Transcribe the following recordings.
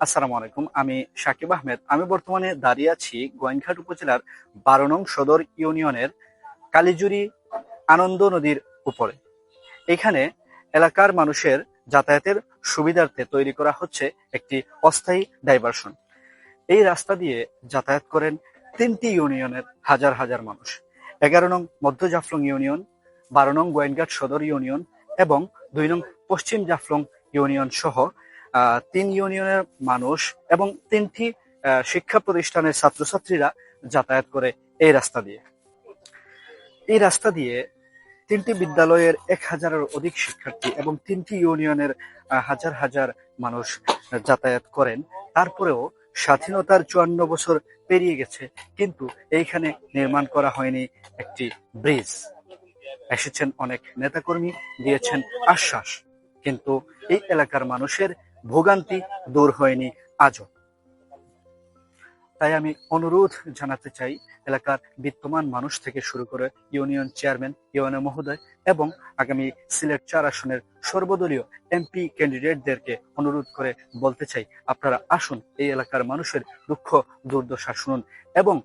আসসালামু আলাইকুম, আমি সাকিব আহমেদ। আমি বর্তমানে দাঁড়িয়ে আছি গোয়াইনঘাট উপজেলার 12 নং সদর ইউনিয়নের কালীজুরি আনন্দ নদীর উপরে। এখানে এলাকার মানুষের যাতায়াতের সুবিধার্থে তৈরি করা হচ্ছে একটি অস্থায়ী ডাইভারশন। এই রাস্তা দিয়ে যাতায়াত করেন 3টি ইউনিয়নের হাজার হাজার মানুষ। 11 নং মধ্য জাফলং ইউনিয়ন, 12 নং গোয়াইনঘাট সদর ইউনিয়ন এবং 2 নং পশ্চিম জাফলং ইউনিয়ন সহ 3 ইউনিয়নের মানুষ এবং 3টি শিক্ষা প্রতিষ্ঠানের ছাত্রছাত্রীরা যাতায়াত করে এই রাস্তা দিয়ে। এই রাস্তা দিয়ে 3টি বিদ্যালয়ের 1000-এর অধিক শিক্ষার্থী এবং 3টি ইউনিয়নের হাজার হাজার মানুষ যাতায়াত করেন। তারপরেও স্বাধীনতার 54 বছর পেরিয়ে গেছে, কিন্তু এইখানে নির্মাণ করা হয়নি একটি ব্রিজ। এসেছেন অনেক নেতাকর্মী, দিয়েছেন আশ্বাস, কিন্তু এই এলাকার মানুষের ভোগান্তি দূর হয়নি আজও। তাই আমি অনুরোধ জানাতে চাই এলাকার বিত্তমান মানুষ থেকে শুরু করে ইউনিয়ন চেয়ারম্যান, ইউনিয়ন মহোদয় এবং আগামী সিলেট 4 আসনের সর্বদলীয় এমপি ক্যান্ডিডেটদেরকে অনুরোধ করে বলতে চাই, আপনারা আসুন, এই এলাকার মানুষের দুঃখ দুর্দশা শুনুন এবং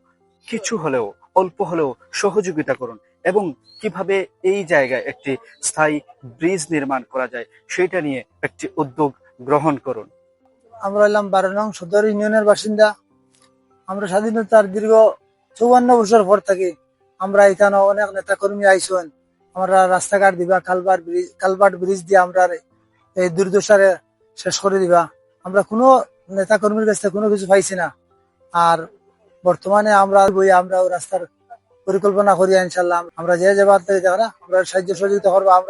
কিছু হলেও, অল্প হলেও সহযোগিতা করুন এবং কিভাবে এই জায়গায় একটি স্থায়ী ব্রিজ নির্মাণ করা যায় সেটা নিয়ে একটি উদ্যোগ গ্রহণ করুন। আমরা হলাম 12 নং সদর ইউনিয়নের বাসিন্দা। আমরা স্বাধীনতার দীর্ঘ 54 বছর পর থাকি আমরা এখানে অনেক নেতা কর্মী আইসেন। আমরা রাস্তাঘাট দিবা, কালভার্ট ব্রিজ দিয়ে আমরা এই দুর্দশারে শেষ করে দিবা। আমরা কোনো নেতা কর্মীর কাছ থেকে কোনো কিছু পাইছি না। আর বর্তমানে আমরা রাস্তার পরিকল্পনা করি, ইনশাল্লাহ আমরা যে যাবার থেকে আমরা সাহায্য সহযোগিতা করবো। আমরা